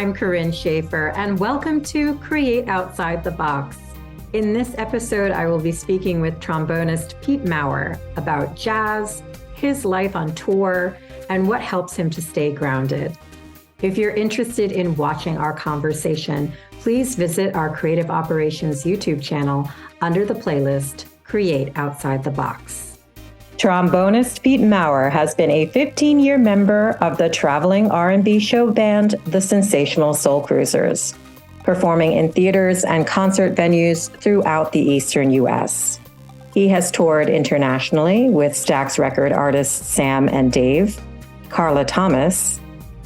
I'm Corinne Schaefer, and welcome to Create Outside the Box. In this episode, I will be speaking with trombonist Pete Maurer about jazz, his life on tour, and what helps him to stay grounded. If you're interested in watching our conversation, please visit our Creative Operations YouTube channel under the playlist Create Outside the Box. Trombonist Pete Maurer has been a 15-year member of the traveling R&B show band The Sensational Soul Cruisers, performing in theaters and concert venues throughout the eastern U.S. He has toured internationally with Stax record artists Sam and Dave, Carla Thomas,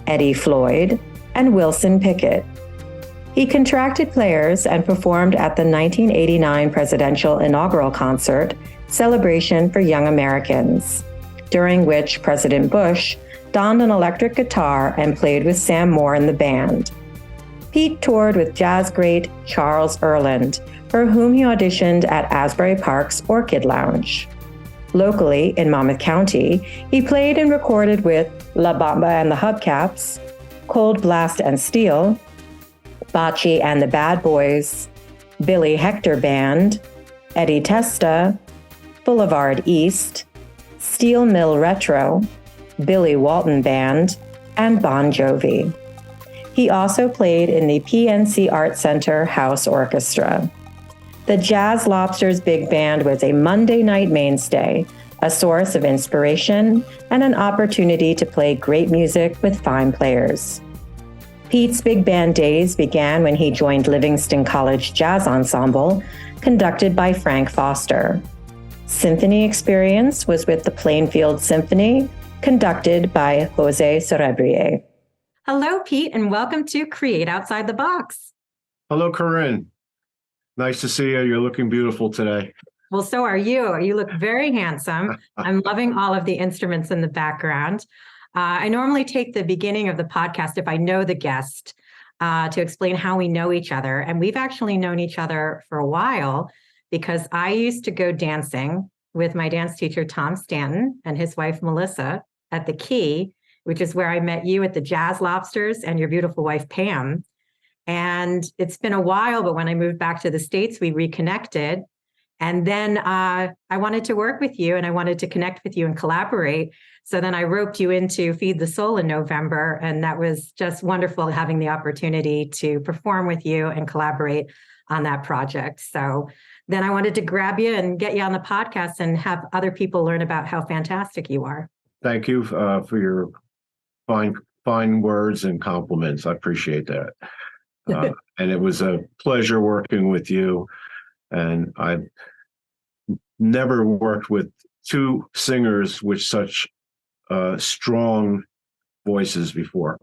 Eddie Floyd, and Wilson Pickett. He contracted players and performed at the 1989 presidential inaugural concert, Celebration for Young Americans, during which President Bush donned an electric guitar and played with Sam Moore in the band. Pete toured with jazz great Charles Earland, for whom he auditioned at Asbury Park's Orchid Lounge. Locally, in Monmouth County, he played and recorded with La Bamba and the Hubcaps, Cold Blast and Steel, Bocce and the Bad Boys, Billy Hector Band, Eddie Testa, Boulevard East, Steel Mill Retro, Billy Walton Band, and Bon Jovi. He also played in the PNC Art Center House Orchestra. The Jazz Lobsters Big Band was a Monday night mainstay, a source of inspiration, and an opportunity to play great music with fine players. Pete's big band days began when he joined Livingston College Jazz Ensemble, conducted by Frank Foster. Symphony experience was with the Plainfield Symphony, conducted by Jose Cerebrier. Hello, Pete, and welcome to Create Outside the Box. Hello, Corinne. Nice to see you. You're looking beautiful today. Well, so are you. You look very handsome. I'm loving all of the instruments in the background. I normally take the beginning of the podcast, if I know the guest, to explain how we know each other. And we've actually known each other for a while, because I used to go dancing with my dance teacher, Tom Stanton, and his wife, Melissa, at the Key, which is where I met you at the Jazz Lobsters and your beautiful wife, Pam. And it's been a while, but when I moved back to the States, we reconnected. And then I wanted to work with you and I wanted to connect with you and collaborate. So then I roped you into Feed the Soul in November. And that was just wonderful having the opportunity to perform with you and collaborate on that project. So then I wanted to grab you and get you on the podcast and have other people learn about how fantastic you are. Thank you for your fine words and compliments. I appreciate that. And it was a pleasure working with you. And I've never worked with two singers with such strong voices before.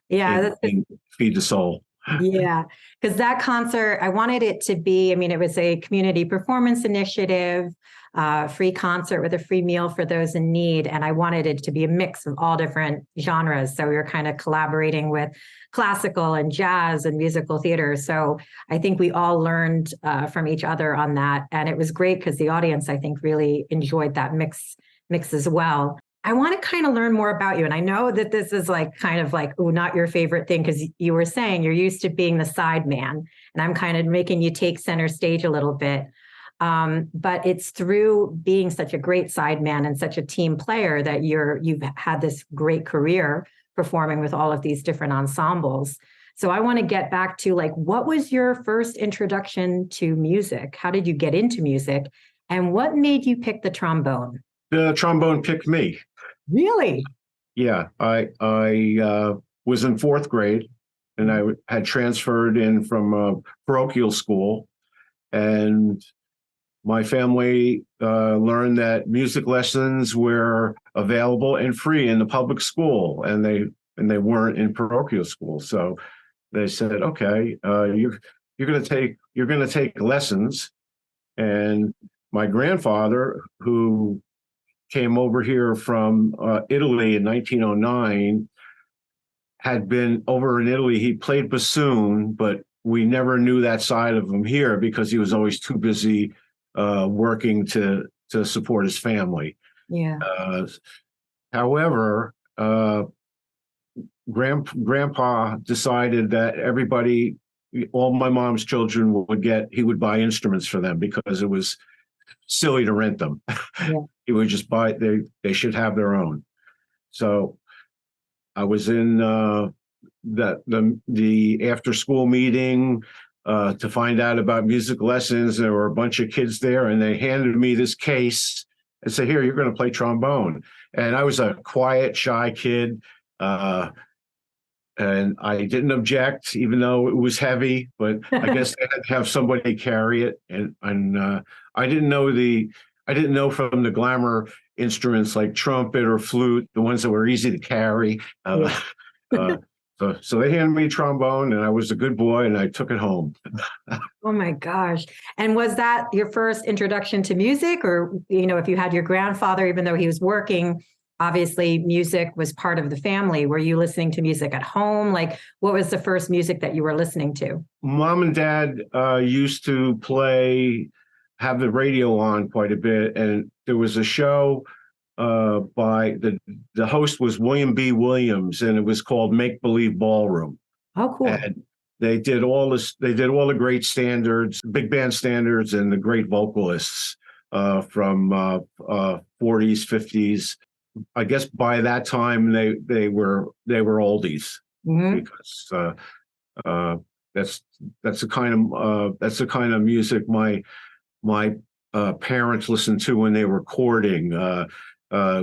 Yeah. In Feed the Soul. Yeah, because that concert, I wanted it to be, it was a community performance initiative, free concert with a free meal for those in need. And I wanted it to be a mix of all different genres. So we were kind of collaborating with classical and jazz and musical theater. So I think we all learned from each other on that. And it was great because the audience, I think, really enjoyed that mix as well. I want to kind of learn more about you. And I know that this is not your favorite thing, because you were saying you're used to being the side man, and I'm kind of making you take center stage a little bit. But it's through being such a great side man and such a team player that you've had this great career performing with all of these different ensembles. So I want to get back to what was your first introduction to music? How did you get into music? And what made you pick the trombone? The trombone picked me. Really? Yeah, I was in fourth grade, and I had transferred in from parochial school, and my family learned that music lessons were available and free in the public school, and they weren't in parochial school. So they said, "Okay, you're going to take lessons." And my grandfather, who came over here from Italy in 1909, had been over in Italy. He played bassoon, but we never knew that side of him here because he was always too busy working to support his family. Yeah. However, grandpa decided that all my mom's children he would buy instruments for them because it was silly to rent them. Yeah. He would just they should have their own. So I was in the after school meeting to find out about music lessons. There were a bunch of kids there, and they handed me this case and said, "Here, you're going to play trombone." And I was a quiet, shy kid, and I didn't object, even though it was heavy. But I guess I had to have somebody carry it, and I didn't know from the glamour instruments like trumpet or flute, the ones that were easy to carry. So they handed me a trombone, and I was a good boy, and I took it home. Oh my gosh. And was that your first introduction to music? Or, if you had your grandfather, even though he was working, obviously music was part of the family. Were you listening to music at home? Like, what was the first music that you were listening to? Mom and Dad used to have the radio on quite a bit, and there was a show by the host was William B. Williams, and it was called Make Believe Ballroom. Oh, cool. And they did all the great standards, big band standards, and the great vocalists from 40s, 50s. I guess by that time they were oldies, because that's the kind of music my parents listened to when they were courting. They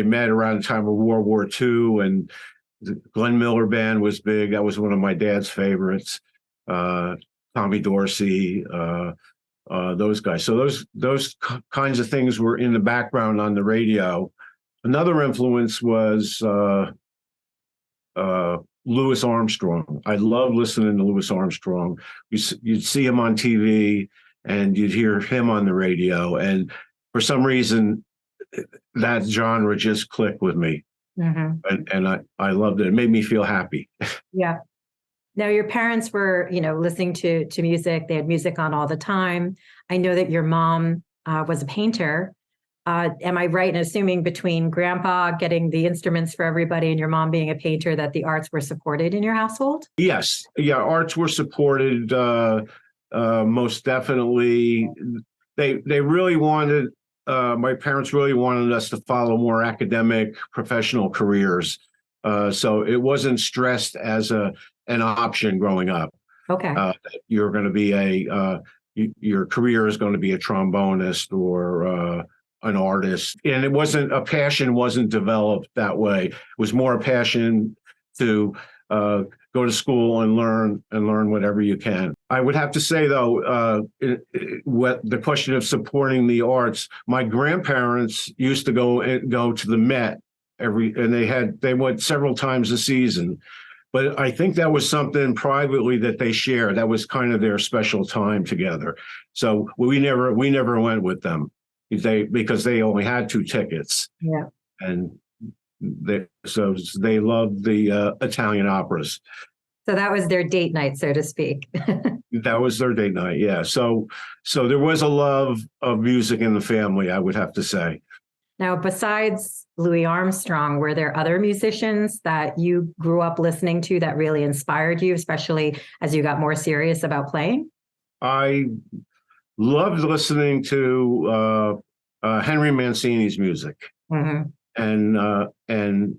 met around the time of World War II, and the Glenn Miller Band was big. That was one of my dad's favorites. Tommy Dorsey, those guys. So those kinds of things were in the background on the radio. Another influence was Louis Armstrong. I love listening to Louis Armstrong. You'd see him on TV, and you'd hear him on the radio, and for some reason, that genre just clicked with me. And I loved it. It made me feel happy. Yeah. Now, your parents were, listening to music. They had music on all the time. I know that your mom was a painter. Am I right in assuming between grandpa getting the instruments for everybody and your mom being a painter that the arts were supported in your household? Yes. Yeah, arts were supported most definitely. They really wanted, my parents really wanted us to follow more academic, professional careers. So it wasn't stressed as an option growing up. Okay. You're going to be your career is going to be a trombonist or an artist. And a passion wasn't developed that way. It was more a passion to go to school and learn whatever you can. I would have to say, though, what the question of supporting the arts, my grandparents used to go to the Met and they went several times a season. But I think that was something privately that they shared. That was kind of their special time together. So we never went with them because they only had 2 tickets. Yeah. And they loved the Italian operas. So that was their date night, so to speak. That was their date night. Yeah. So there was a love of music in the family, I would have to say. Now, besides Louis Armstrong, were there other musicians that you grew up listening to that really inspired you, especially as you got more serious about playing? I loved listening to Henry Mancini's music. Mm-hmm. And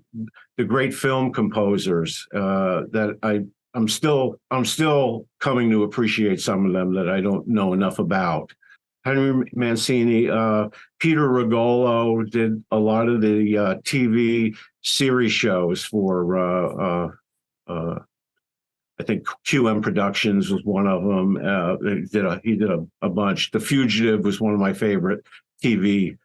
the great film composers that I'm still coming to appreciate some of them that I don't know enough about. Henry Mancini, Peter Regolo did a lot of the TV series shows for I think QM Productions was one of them. He did a bunch. The Fugitive was one of my favorite TV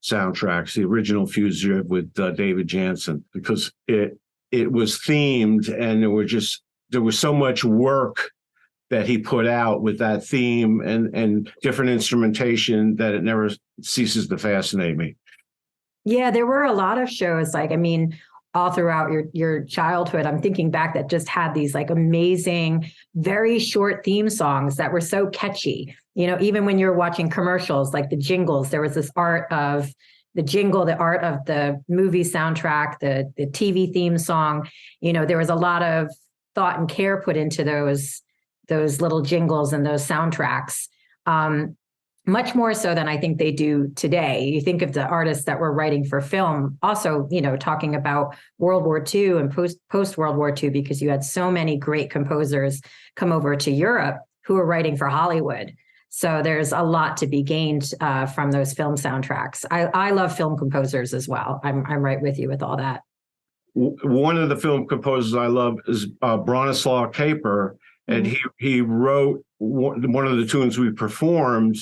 soundtracks, the original Fugitive with David Jansen, because it was themed, and there was so much work that he put out with that theme and different instrumentation that it never ceases to fascinate me. Yeah, there were a lot of shows, all throughout your childhood. I'm thinking back that just had these amazing, very short theme songs that were so catchy. Even when you're watching commercials, like the jingles, there was this art of the jingle, the art of the movie soundtrack, the TV theme song. There was a lot of thought and care put into those little jingles and those soundtracks. Much more so than I think they do today. You think of the artists that were writing for film, also, talking about World War II and post World War II, because you had so many great composers come over to Europe who were writing for Hollywood. So there's a lot to be gained from those film soundtracks. I love film composers as well. I'm right with you with all that. One of the film composers I love is Bronislaw Kaper, and he wrote one of the tunes we performed,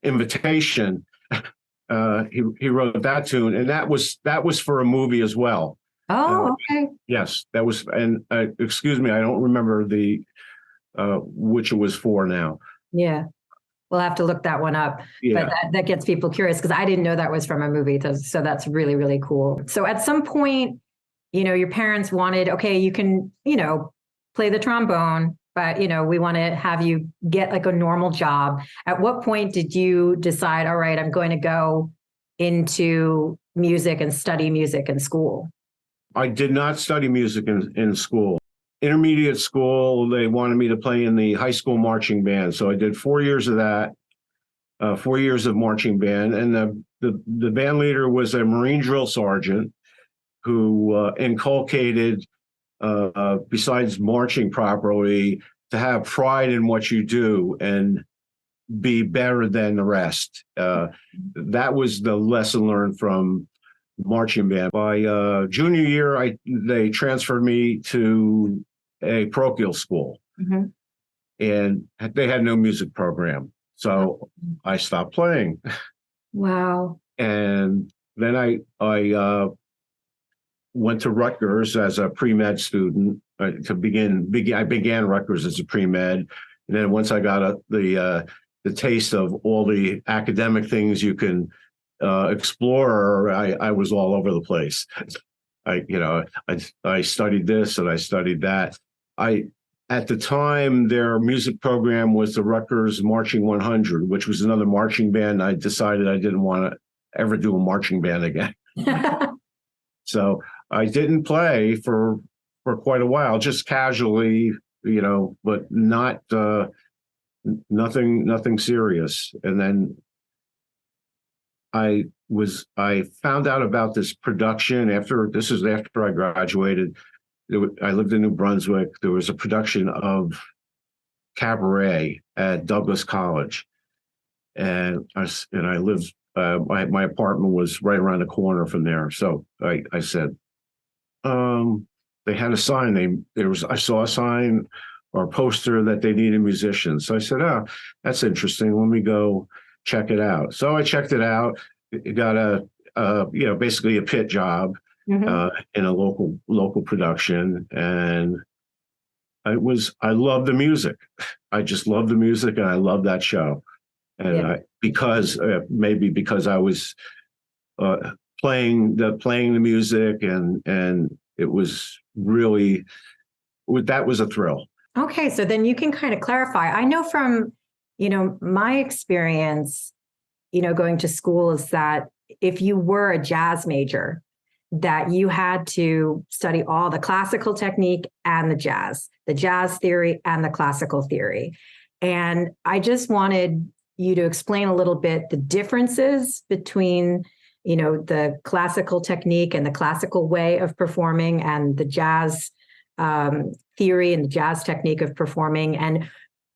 Invitation. He wrote that tune, and that was for a movie as well. Oh, okay. Yes, that was. And excuse me, I don't remember the which it was for now. Yeah, we'll have to look that one up. Yeah. But that gets people curious, because I didn't know that was from a movie. So that's really, really cool. So at some point, your parents wanted, okay, you can, play the trombone, but, we want to have you get like a normal job. At what point did you decide, all right, I'm going to go into music and study music in school? I did not study music in school. Intermediate school, they wanted me to play in the high school marching band. So I did 4 years of that, 4 years of marching band. And the band leader was a Marine drill sergeant who inculcated, besides marching properly, to have pride in what you do and be better than the rest. That was the lesson learned from marching band. By junior year, they transferred me to a parochial school, and they had no music program. So I stopped playing. Wow. And then I went to Rutgers as a pre-med student I began Rutgers as a pre-med, and then once I got the taste of all the academic things you can explore, I was all over the place. I studied this and I studied that. At the time, their music program was the Rutgers Marching 100, which was another marching band. I decided I didn't want to ever do a marching band again. So I didn't play for quite a while, just casually, but not nothing serious. And then I found out about this production after I graduated. I lived in New Brunswick. There was a production of Cabaret at Douglas College, and I lived. My apartment was right around the corner from there. So I said, they had a sign. I saw a sign or a poster that they needed musicians. So I said, oh, that's interesting. Let me go check it out. So I checked it out. It got basically a pit job. In a local production, and I love the music. I just love the music, and I love that show. And maybe because I was playing the music, and it was really, that was a thrill. Okay, so then you can kind of clarify. I know from my experience, going to school, is that if you were a jazz major, that you had to study all the classical technique and the jazz theory and the classical theory. And I just wanted you to explain a little bit the differences between, the classical technique and the classical way of performing and the jazz theory and the jazz technique of performing, and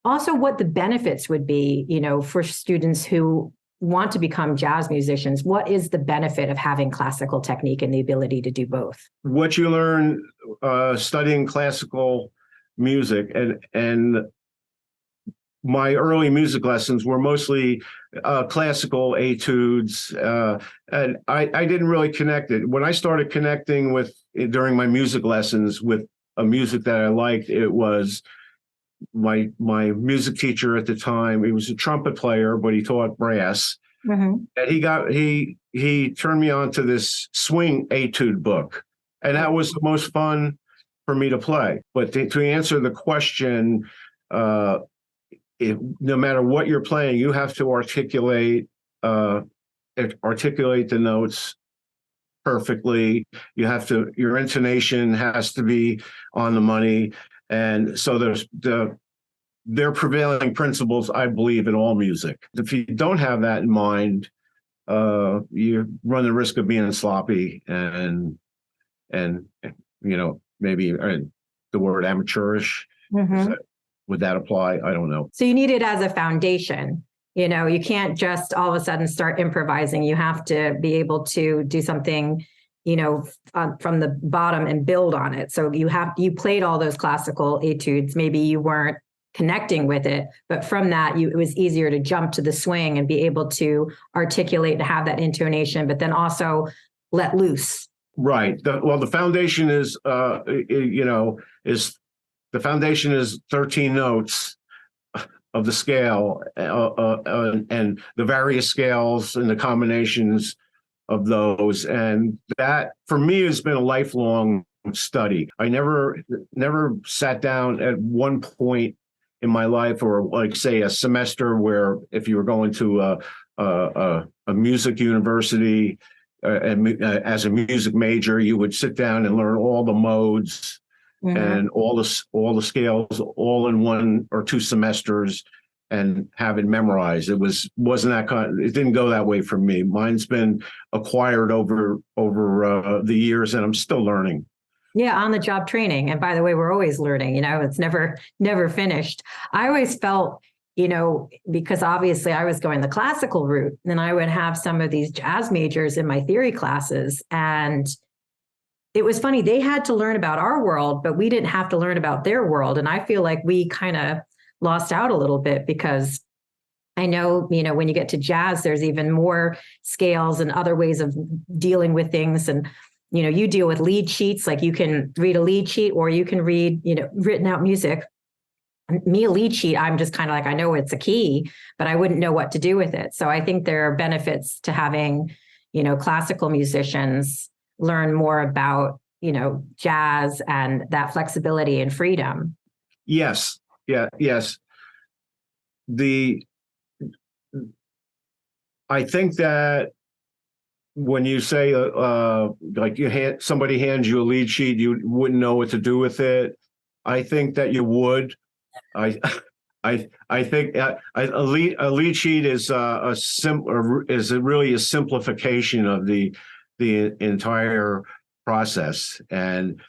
also what the benefits would be, for students who want to become jazz musicians. What is the benefit of having classical technique and the ability to do both? What you learn studying classical music, and my early music lessons were mostly classical etudes, and I didn't really connect it. When I started connecting during my music lessons with a music that I liked, it was my music teacher at the time. He was a trumpet player, but he taught brass. And he turned me on to this swing etude book, and that was the most fun for me to play. But to answer the question, no matter what you're playing, you have to articulate a articulate the notes perfectly. Your intonation has to be on the money. And so they're prevailing principles, I believe, in all music. If you don't have that in mind, you run the risk of being sloppy and maybe the word amateurish. Mhm. Would that apply? I don't know. So you need it as a foundation. You can't just all of a sudden start improvising. You have to be able to do something, from the bottom and build on it. So you played all those classical etudes. Maybe you weren't connecting with it, but from that, it was easier to jump to the swing and be able to articulate and have that intonation, but then also let loose. Right. The foundation is, the foundation is 13 notes of the scale, and the various scales and the combinations of those. And that, for me, has been a lifelong study. I never sat down at one point in my life, or like say a semester where if you were going to a music university as a music major, you would sit down and learn all the modes and all the scales all in 1 or 2 semesters and have it memorized. Wasn't that it didn't go that way for me. Mine's been acquired over the years, and I'm still learning. Yeah, on the job training. And by the way, we're always learning, it's never finished. I always felt, because obviously I was going the classical route, and I would have some of these jazz majors in my theory classes. And it was funny, they had to learn about our world, but we didn't have to learn about their world. And I feel like we kind of lost out a little bit, because I know, when you get to jazz, there's even more scales and other ways of dealing with things. And you deal with lead sheets, like you can read a lead sheet, or you can read, written out music. Me, a lead sheet, I'm just kind of like, I know it's a key, but I wouldn't know what to do with it. So I think there are benefits to having, classical musicians learn more about, jazz and that flexibility and freedom. Yes. Yeah. Yes. I think that when you say like somebody hands you a lead sheet, you wouldn't know what to do with it. I think that you would. I think a lead sheet is really a simplification of the entire process. And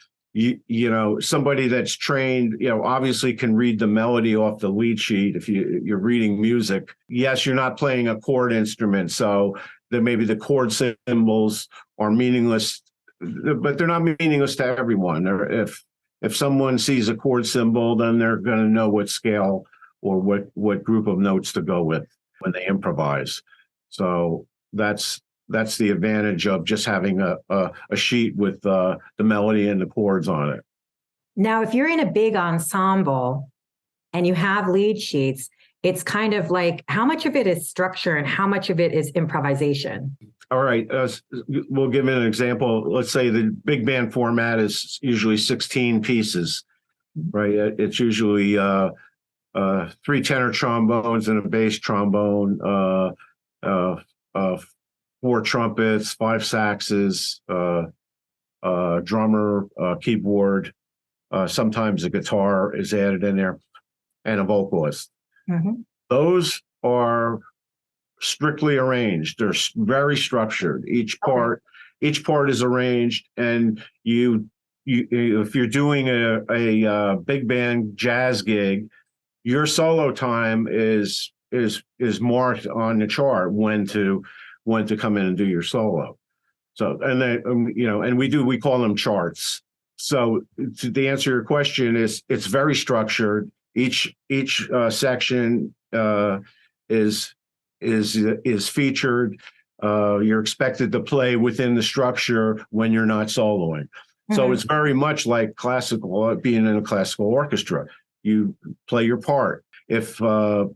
somebody that's trained, obviously can read the melody off the lead sheet. If you're reading music, yes, you're not playing a chord instrument, so that maybe the chord symbols are meaningless, but they're not meaningless to everyone. Or if someone sees a chord symbol, then they're going to know what scale or what group of notes to go with when they improvise. So that's the advantage of just having a sheet with the melody and the chords on it. Now, if you're in a big ensemble and you have lead sheets, it's kind of like, how much of it is structure and how much of it is improvisation? All right. We'll give an example. Let's say the big band format is usually 16 pieces, right? It's usually 3 tenor trombones and a bass trombone, 4 trumpets, 5 saxes, drummer, keyboard, sometimes a guitar is added in there, and a vocalist. Mm-hmm. Those are strictly arranged. They're very structured. Each part is arranged, and you if you're doing a big band jazz gig, your solo time is marked on the chart when to come in and do your solo. So, and then and we call them charts. So to answer your question, it's very structured. Each section is featured. You're expected to play within the structure when you're not soloing. Mm-hmm. So it's very much like classical, being in a classical orchestra. You play your part. If a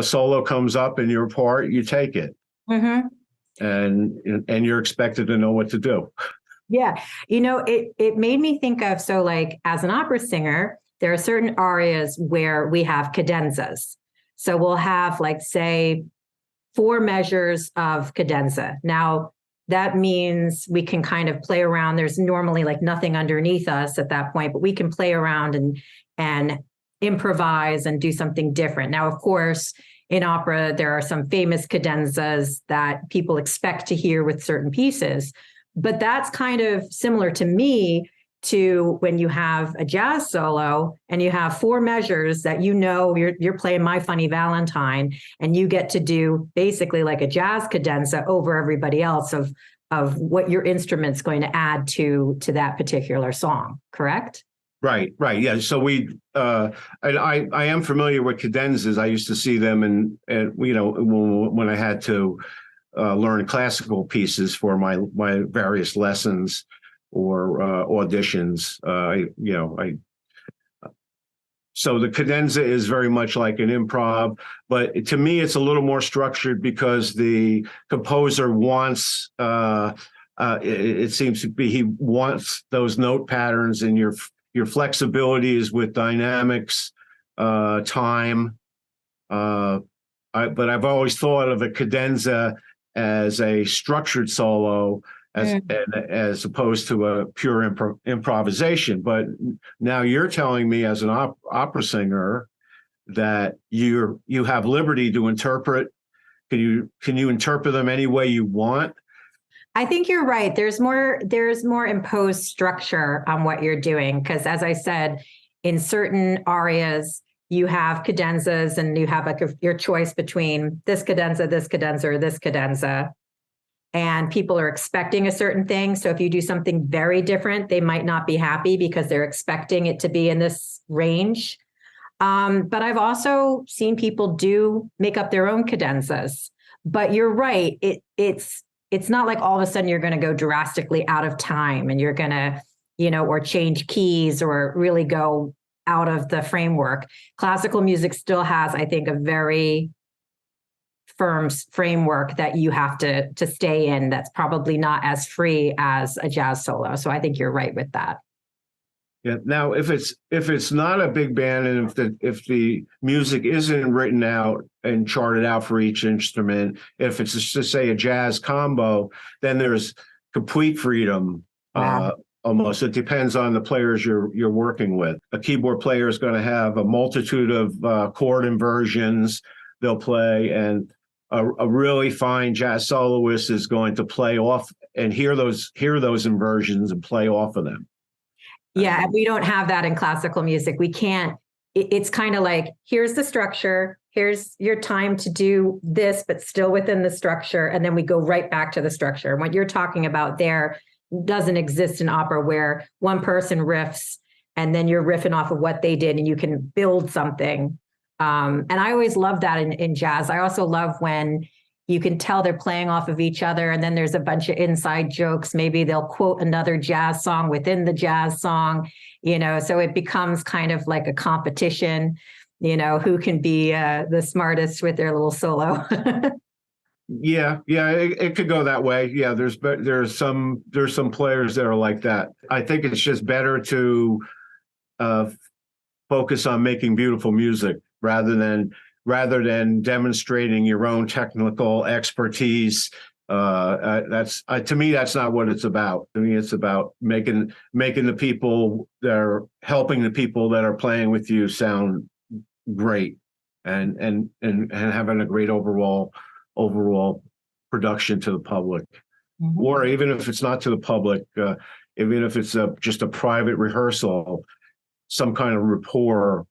solo comes up in your part, you take it. Mm-hmm. And you're expected to know what to do. Yeah. It made me think of, so like as an opera singer, there are certain arias where we have cadenzas. So we'll have, like, say, 4 measures of cadenza. Now, that means we can kind of play around. There's normally like nothing underneath us at that point, but we can play around and improvise and do something different. Now, of course, in opera, there are some famous cadenzas that people expect to hear with certain pieces, but that's kind of similar to me to when you have a jazz solo and you have 4 measures that you're playing My Funny Valentine, and you get to do basically like a jazz cadenza over everybody else of what your instrument's going to add to that particular song, correct? Right. Yeah. So I am familiar with cadenzas. I used to see them, and when I had to learn classical pieces for my various lessons or auditions. So the cadenza is very much like an improv, but to me, it's a little more structured because the composer wants. It seems to be he wants those note patterns, and your flexibility is with dynamics, time. But I've always thought of a cadenza as a structured solo, as opposed to a pure improvisation. But now you're telling me, as an opera singer, that you have liberty to interpret. Can you interpret them any way you want? I think you're right. There's more imposed structure on what you're doing, because as I said, in certain arias, you have cadenzas and you have your choice between this cadenza, or this cadenza. And people are expecting a certain thing. So if you do something very different, they might not be happy because they're expecting it to be in this range. But I've also seen people make up their own cadenzas. But you're right. It's not like all of a sudden you're going to go drastically out of time and you're going to, or change keys or really go out of the framework. Classical music still has, I think, a very firm framework that you have to stay in. That's probably not as free as a jazz solo. So I think you're right with that. Yeah. Now, if it's not a big band, and if the music isn't written out and charted out for each instrument, if it's just say a jazz combo, then there's complete freedom. Wow. Almost, it depends on the players you're working with. A keyboard player is going to have a multitude of chord inversions they'll play, and a really fine jazz soloist is going to play off and hear those inversions and play off of them. Yeah, we don't have that in classical music. We can't. It's kind of like, here's the structure, here's your time to do this, but still within the structure, and then we go right back to the structure. And what you're talking about there doesn't exist in opera, where one person riffs and then you're riffing off of what they did and you can build something. And I always love that in jazz. I also love when you can tell they're playing off of each other, and then there's a bunch of inside jokes. Maybe they'll quote another jazz song within the jazz song, so it becomes kind of like a competition, who can be the smartest with their little solo. Yeah, it could go that way. Yeah, there's some players that are like that. I think it's just better to focus on making beautiful music rather than demonstrating your own technical expertise. To me, that's not what it's about. To me, it's about making the people that are helping the people that are playing with you sound great, and having a great overall production to the public. Mm-hmm. Or even if it's not to the public, even if it's just a private rehearsal, some kind of rapport,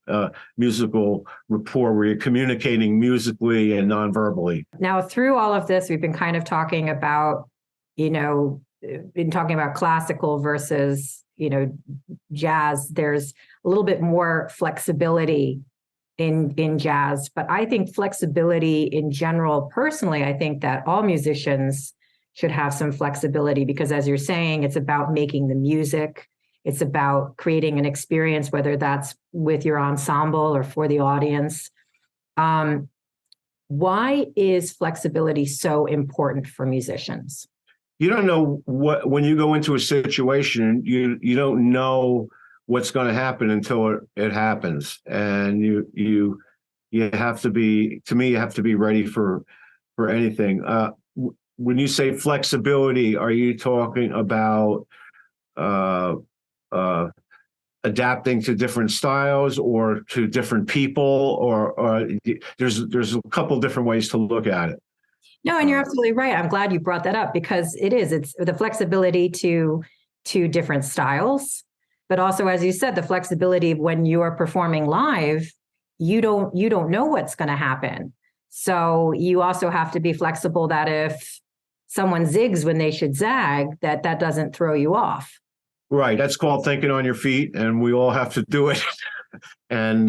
musical rapport, where you're communicating musically and non-verbally. Now, through all of this, we've been kind of talking about, classical versus, jazz. There's a little bit more flexibility in jazz, but I think flexibility in general, personally, I think that all musicians should have some flexibility, because as you're saying, it's about making the music. It's about creating an experience, whether that's with your ensemble or for the audience. Why is flexibility so important for musicians? You don't know when you go into a situation, you don't know what's going to happen until it happens. And you have to be ready for for anything. When you say flexibility, are you talking about uh, uh, adapting to different styles or to different people, or there's a couple different ways to look at it. No, and you're absolutely right. I'm glad you brought that up because it's the flexibility to different styles, but also, as you said, the flexibility of when you are performing live, you don't know what's going to happen. So you also have to be flexible that if someone zigs when they should zag, that doesn't throw you off. Right. That's called thinking on your feet, and we all have to do it. And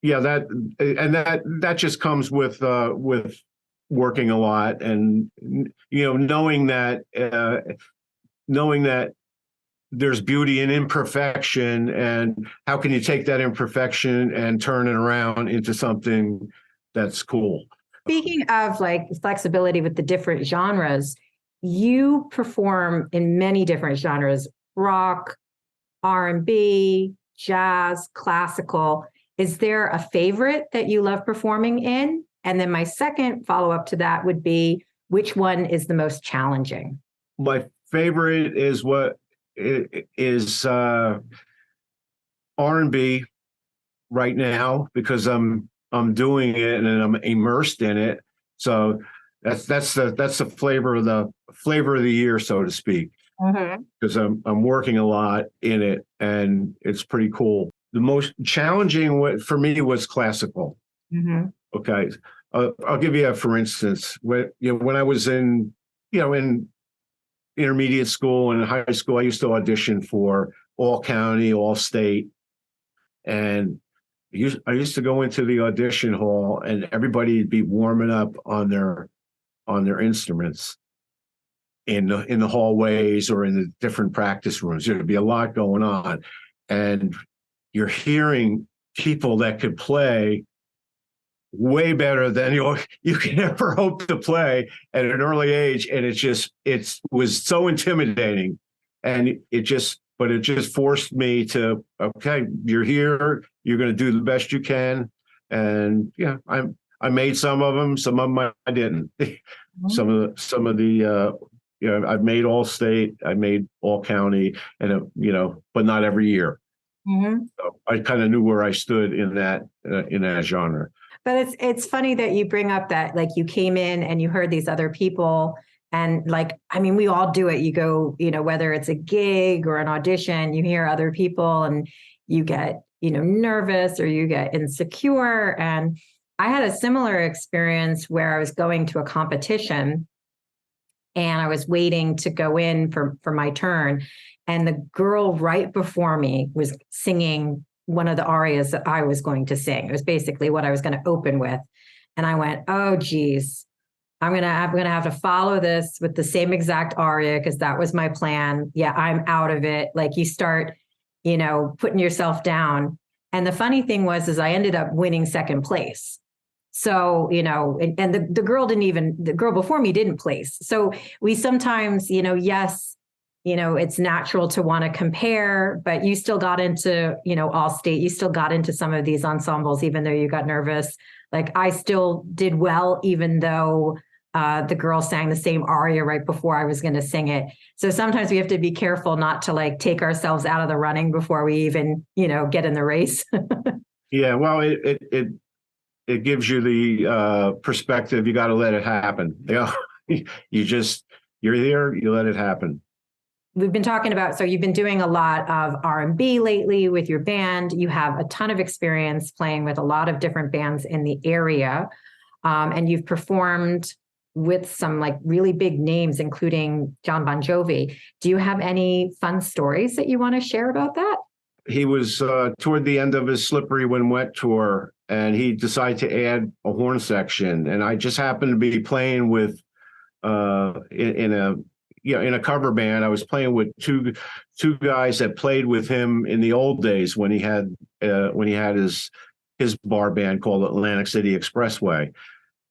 yeah, that just comes with working a lot, and knowing that there's beauty in imperfection, and how can you take that imperfection and turn it around into something that's cool. Speaking of like flexibility with the different genres, you perform in many different genres: rock, R&B, jazz, classical. Is there a favorite that you love performing in? And then my second follow-up to that would be, which one is the most challenging? My favorite is R&B right now, because I'm doing it and I'm immersed in it. So that's the flavor of the year, so to speak. Because I'm working a lot in it, and it's pretty cool. The most challenging for me was classical. Okay, I'll give you for instance, when I was in intermediate school and in high school, I used to audition for all county, all state, and I used to go into the audition hall, and everybody would be warming up on their instruments in the hallways or in the different practice rooms. There'd be a lot going on, and you're hearing people that could play way better than you can ever hope to play at an early age, and it was so intimidating, and it just forced me to, okay, you're here, you're going to do the best you can. And yeah, I made some of them I didn't. some of the I've made all state, I made all county, and but not every year. So I kind of knew where I stood in that genre. But it's funny that you bring up that, like, you came in and you heard these other people, and like, I mean, we all do it. You go, whether it's a gig or an audition, you hear other people and you get, nervous, or you get insecure. And I had a similar experience where I was going to a competition and I was waiting to go in for my turn. And the girl right before me was singing one of the arias that I was going to sing. It was basically what I was going to open with. And I went, oh, geez, I'm going to have to follow this with the same exact aria, because that was my plan. Yeah, I'm out of it. Like, you start, putting yourself down. And the funny thing is I ended up winning second place. So, and the girl before me didn't place. So we sometimes, yes, it's natural to want to compare, but you still got into, all state, you still got into some of these ensembles, even though you got nervous. Like, I still did well, even though the girl sang the same aria right before I was going to sing it. So sometimes we have to be careful not to like take ourselves out of the running before we even, get in the race. Yeah. Well, it gives you the perspective. You got to let it happen. You're there, you let it happen. We've been talking about, so you've been doing a lot of R&B lately with your band. You have a ton of experience playing with a lot of different bands in the area. And you've performed with some like really big names, including Bon Jovi. Do you have any fun stories that you want to share about that? He was toward the end of his Slippery When Wet tour, and he decided to add a horn section. And I just happened to be playing with in a cover band. I was playing with two guys that played with him in the old days when he had his bar band called Atlantic City Expressway.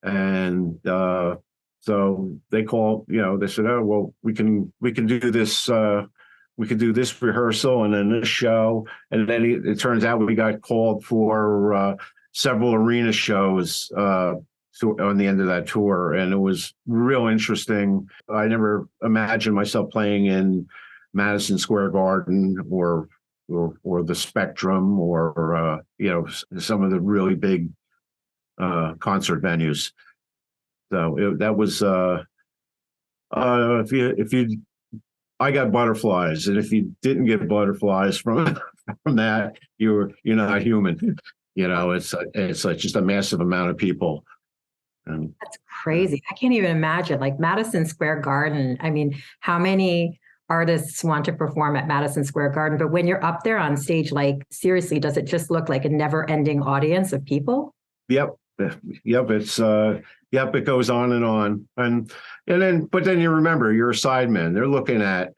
And so they called, they said, oh, well, we can do this. We could do this rehearsal and then this show. And then it turns out we got called for several arena shows on the end of that tour, and it was real interesting. I never imagined myself playing in Madison Square Garden or the Spectrum or some of the really big concert venues. So that was if you I got butterflies, and if you didn't get butterflies from that, you're not human. It's like just a massive amount of people. And That's crazy. I can't even imagine, like Madison Square Garden. I mean, how many artists want to perform at Madison Square Garden? But when you're up there on stage, like seriously, does it just look like a never-ending audience of people? Yep. It's it goes on and on. But then you remember you're a sideman. They're looking at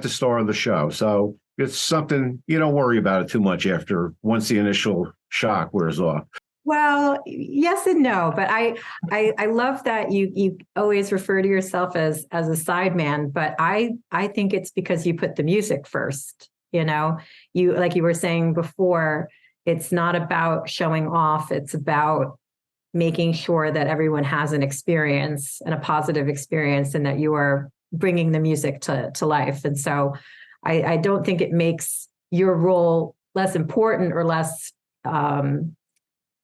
the star of the show. So it's something you don't worry about it too much once the initial shock wears off. Well, yes and no, but I love that you always refer to yourself as a sideman, but I think it's because you put the music first. You, like you were saying before, it's not about showing off. It's about making sure that everyone has an experience and a positive experience, and that you are bringing the music to life. And so I don't think it makes your role less important or less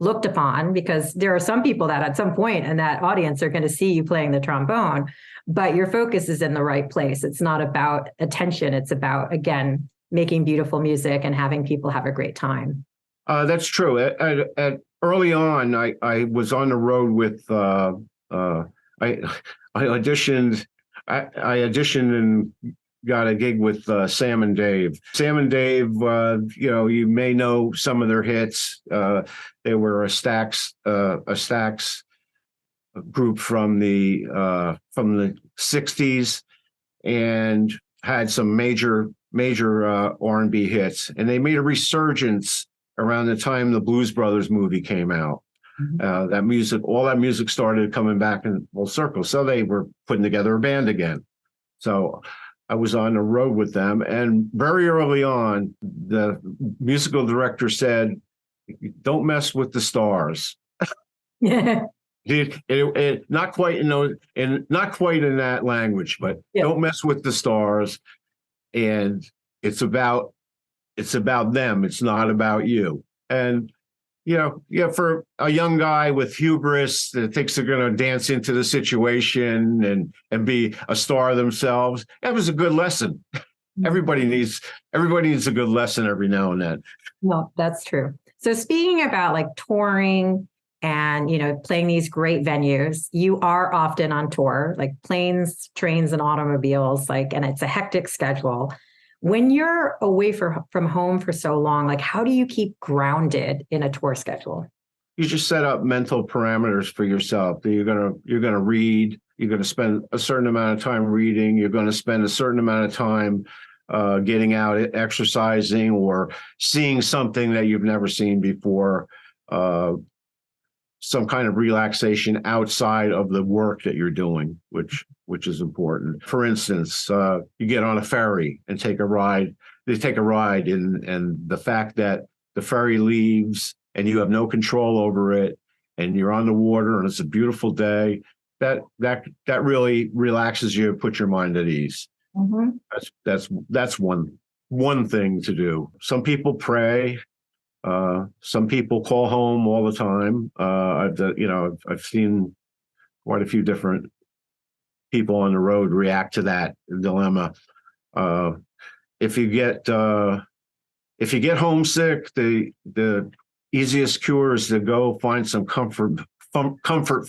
looked upon, because there are some people that at some point in that audience are going to see you playing the trombone, but your focus is in the right place. It's not about attention. It's about, again, making beautiful music and having people have a great time. That's true. Early on, I was on the road with I auditioned. I auditioned and got a gig with Sam and Dave. Sam and Dave, you may know some of their hits. They were a Stax group from the 60s, and had some major R&B hits. And they made a resurgence around the time the Blues Brothers movie came out. Mm-hmm. All that music started coming back in full circle. So they were putting together a band again. So I was on the road with them, and very early on, the musical director said, "Don't mess with the stars." Yeah. Not quite not quite in that language, but yeah. Don't mess with the stars, and it's about them. It's not about you. And for a young guy with hubris that thinks they're going to dance into the situation and be a star themselves, that was a good lesson. Everybody needs a good lesson every now and then. Well, that's true. So speaking about like touring and, playing these great venues, you are often on tour, like planes, trains, and automobiles, and it's a hectic schedule. When you're away from home for so long, like how do you keep grounded in a tour schedule? You just set up mental parameters for yourself. You're gonna read. You're gonna spend a certain amount of time reading. You're gonna spend a certain amount of time getting out, exercising, or seeing something that you've never seen before. Some kind of relaxation outside of the work that you're doing, which is important. For instance, you get on a ferry and take a ride. They take a ride, and the fact that the ferry leaves and you have no control over it, and you're on the water and it's a beautiful day, that really relaxes you, puts your mind at ease. Mm-hmm. That's one thing to do. Some people pray. Some people call home all the time. I've seen quite a few different people on the road react to that dilemma. If you get homesick, the easiest cure is to go find some comfort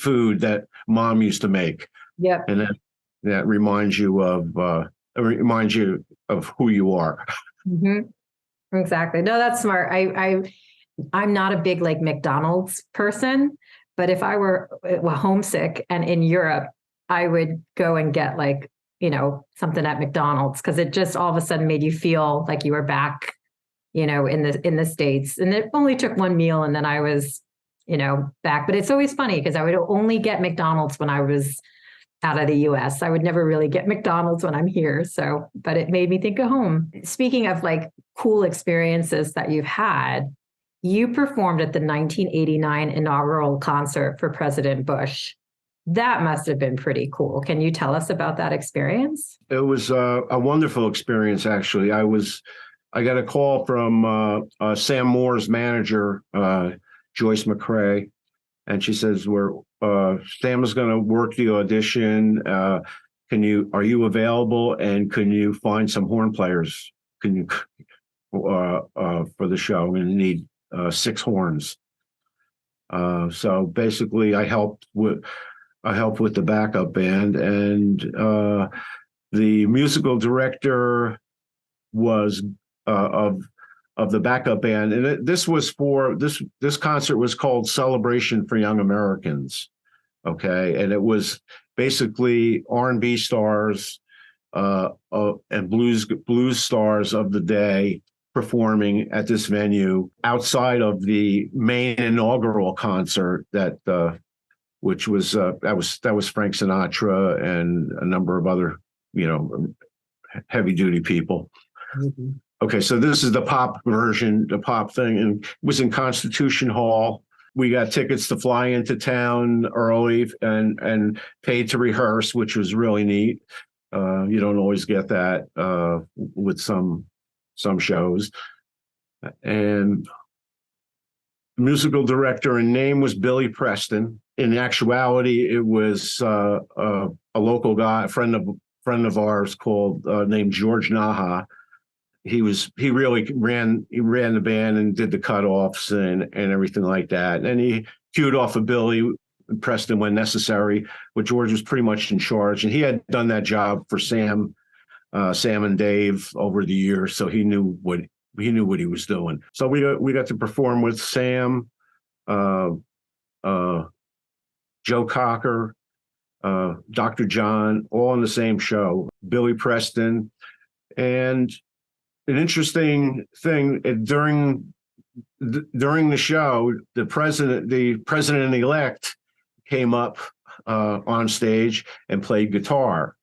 food that mom used to make. Yep. And that reminds you of who you are. Mm-hmm. Exactly. No, that's smart. I'm not a big McDonald's person, but if I were homesick and in Europe, I would go and get something at McDonald's, because it just all of a sudden made you feel like you were back, in the States. And it only took one meal and then I was, back. But it's always funny because I would only get McDonald's when I was out of the US. I would never really get McDonald's when I'm here. But it made me think of home. Speaking of cool experiences that you've had, You performed at the 1989 inaugural concert for President Bush. That must have been pretty cool. Can you tell us about that experience? It was a wonderful experience, actually. I got a call from Sam Moore's manager, Joyce McCrae, and she says, Sam is going to work the audition. Are you available? And can you find some horn players? Can you for the show? I'm going to need 6 horns. So basically, I helped with the backup band, and the musical director was of the backup band, and this concert was called Celebration for Young Americans. Okay, and it was basically R&B stars and blues stars of the day performing at this venue outside of the main inaugural concert which was that was Frank Sinatra and a number of other heavy duty people. Mm-hmm. Okay, so this is the pop version, the pop thing, and it was in Constitution Hall. We got tickets to fly into town early and paid to rehearse, which was really neat. You don't always get that with some shows. And the musical director and name was Billy Preston. In actuality, it was a local guy, a friend of ours named George Naha. He really ran the band and did the cutoffs and everything like that. And he cued off of Billy Preston when necessary, but George was pretty much in charge. And he had done that job for Sam and Dave over the years, so he knew what he was doing. So we got to perform with Sam, Joe Cocker, Dr. John, all in the same show. Billy Preston, and an interesting thing during the show, the president-elect came up on stage and played guitar,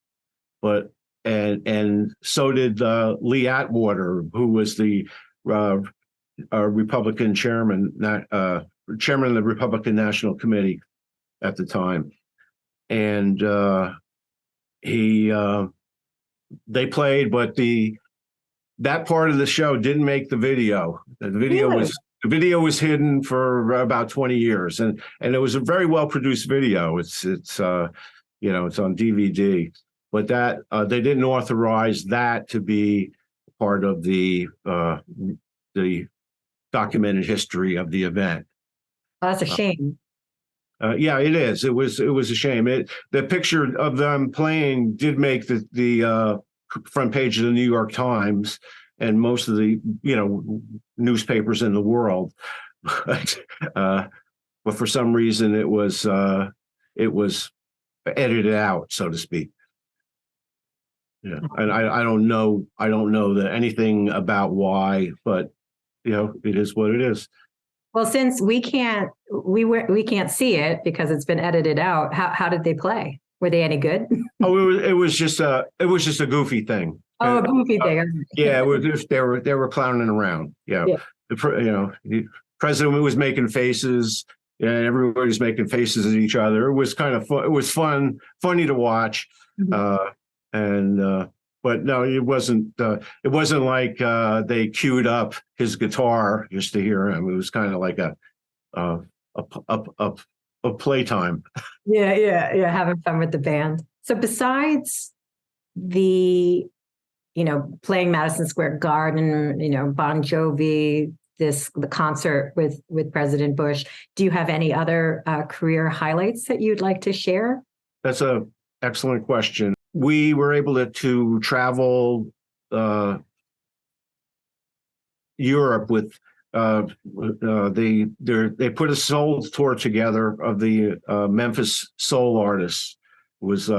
and so did Lee Atwater, who was the Republican chairman of the Republican National Committee at the time, and they played, but that part of the show didn't make the video. The video was hidden for about 20 years, and it was a very well produced video. It's on DVD, but that they didn't authorize that to be part of the documented history of the event. Oh, that's a shame. Yeah, it is. It was a shame. The picture of them playing did make the front page of the New York Times and most of the newspapers in the world, but for some reason it was edited out, so to speak. Yeah, and I don't know anything about why, but it is what it is. Well, since we can't see it because it's been edited out, how did they play? Were they any good? Oh, it was just a goofy thing. Oh, a goofy thing. Yeah, they were clowning around. Yeah. The president was making faces, and everybody was making faces at each other. It was kind of fun. It was funny to watch. Mm-hmm. But no, it wasn't. It wasn't like they queued up his guitar just to hear him. It was kind of like a playtime. Yeah, having fun with the band. So besides the, playing Madison Square Garden, Bon Jovi, the concert with President Bush, do you have any other career highlights that you'd like to share? That's an excellent question. We were able to travel Europe with they put a soul tour together of the Memphis soul artists. It was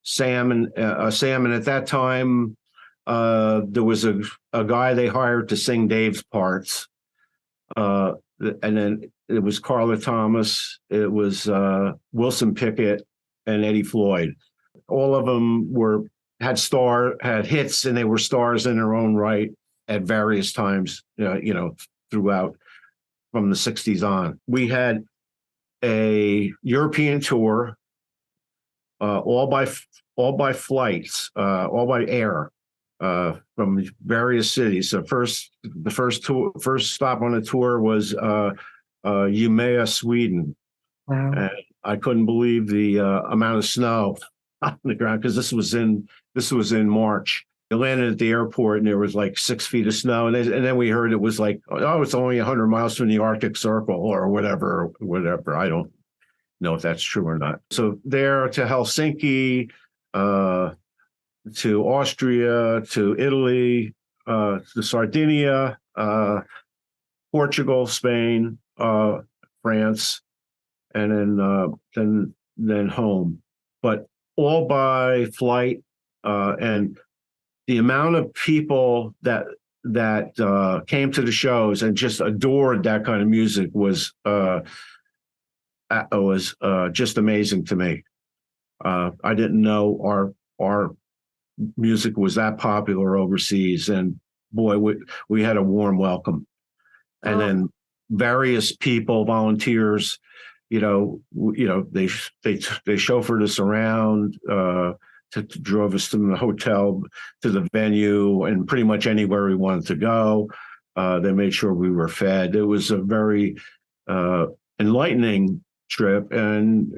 Sam and at that time there was a guy they hired to sing Dave's parts, and then it was Carla Thomas, it was Wilson Pickett, and Eddie Floyd. All of them had hits, and they were stars in their own right at various times, throughout from the 60s on. We had a European tour, all by flights, all by air, from various cities. So the first stop on the tour was Umeå, Sweden. Wow. And I couldn't believe the amount of snow on the ground, because this was in March. I landed at the airport and there was like 6 feet of snow, and then we heard it was like, oh, it's only 100 miles from the Arctic Circle or whatever. I don't know if that's true or not. So there to Helsinki, to Austria, to Italy, to Sardinia, Portugal, Spain, France, and then home. But all by flight, and the amount of people that came to the shows and just adored that kind of music was just amazing to me. I didn't know our music was that popular overseas, and boy, we had a warm welcome. And then various people, volunteers, they chauffeured us around, drove us from the hotel to the venue and pretty much anywhere we wanted to go. They made sure we were fed. It was a very enlightening trip, and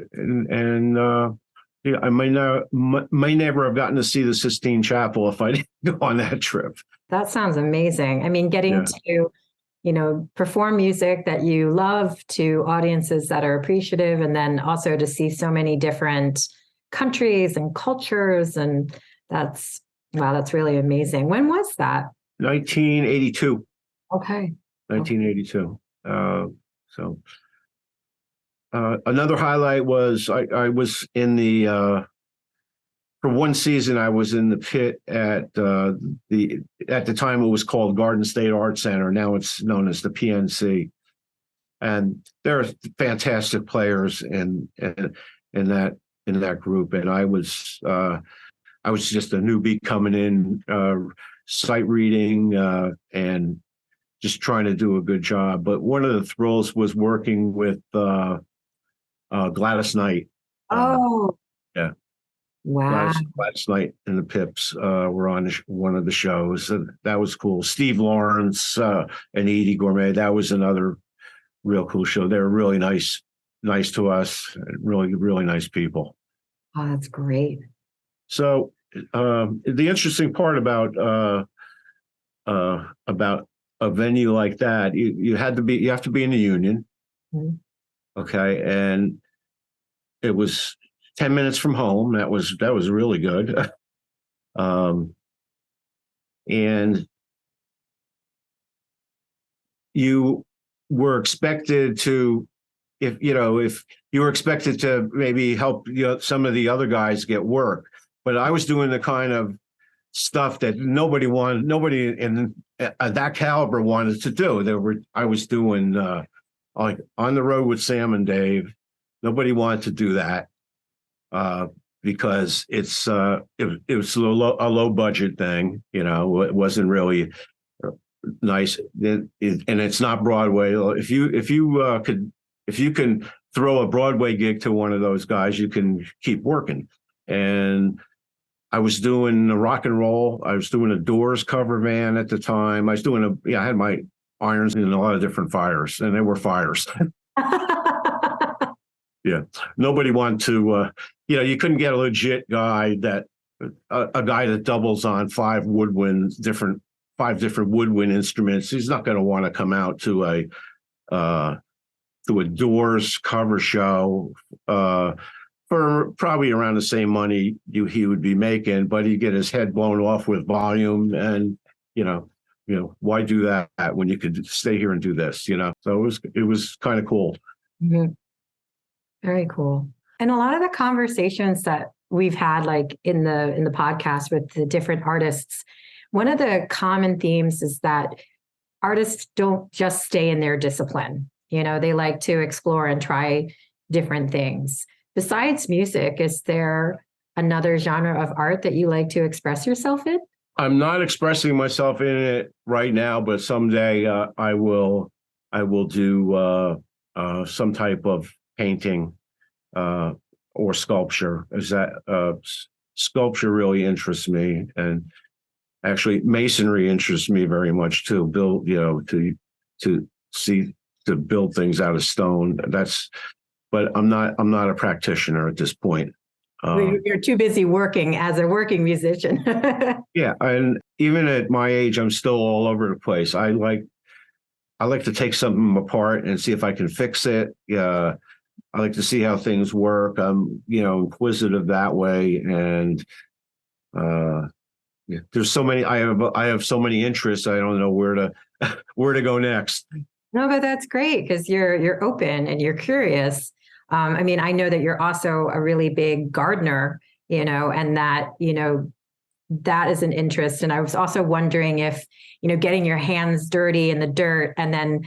I may never have gotten to see the Sistine Chapel if I didn't go on that trip. That sounds amazing. I mean, getting to, perform music that you love to audiences that are appreciative, and then also to see so many different countries and cultures. And that's really amazing. When was that? 1982. Okay. 1982. Another highlight was I was in the for one season I was in the pit at the time it was called Garden State Art Center. Now it's known as the PNC, and there are fantastic players in that group. And I was just a newbie coming in, sight reading and just trying to do a good job. But one of the thrills was working with Gladys Knight. Yeah. Wow. Gladys Knight and the Pips were on one of the shows, and that was cool. Steve Lawrence and Edie Gourmet, that was another real cool show. They were really nice to us, really, really nice people. Oh, that's great. So the interesting part about a venue like that, you have to be in the union. Mm-hmm. Okay. And it was 10 minutes from home. That was really good. And you were expected to, if you were expected to maybe help some of the other guys get work, but I was doing the kind of stuff that nobody in that caliber wanted to do. I was doing like On the Road with Sam and Dave. Nobody wanted to do that because it was a low budget thing. It wasn't really nice, and it's not Broadway. If you can throw a Broadway gig to one of those guys, you can keep working. And I was doing a rock and roll. I was doing a Doors cover band at the time. I had my irons in a lot of different fires, and they were fires. Yeah. Nobody wanted to, you couldn't get a legit guy a guy that doubles on five different woodwind instruments. He's not going to want to come out to a Doors cover show for probably around the same money he would be making, but he'd get his head blown off with volume, and why do that when you could stay here and do this? So it was kind of cool. Mm-hmm. Very cool. And a lot of the conversations that we've had, like in the podcast with the different artists, one of the common themes is that artists don't just stay in their discipline. They like to explore and try different things. Besides music, is there another genre of art that you like to express yourself in? I'm not expressing myself in it right now, but someday I will I will do some type of painting or sculpture. Sculpture really interests me, and actually masonry interests me very much too. Build, to see to build things out of stone. But I'm not a practitioner at this point. You're too busy working as a working musician. Yeah, and even at my age, I'm still all over the place. I like to take something apart and see if I can fix it. I like to see how things work. I'm, inquisitive that way, and there's so many. I have so many interests. I don't know where to where to go next. No, but that's great because you're open and you're curious. I mean, I know that you're also a really big gardener, and that is an interest. And I was also wondering if, getting your hands dirty in the dirt and then,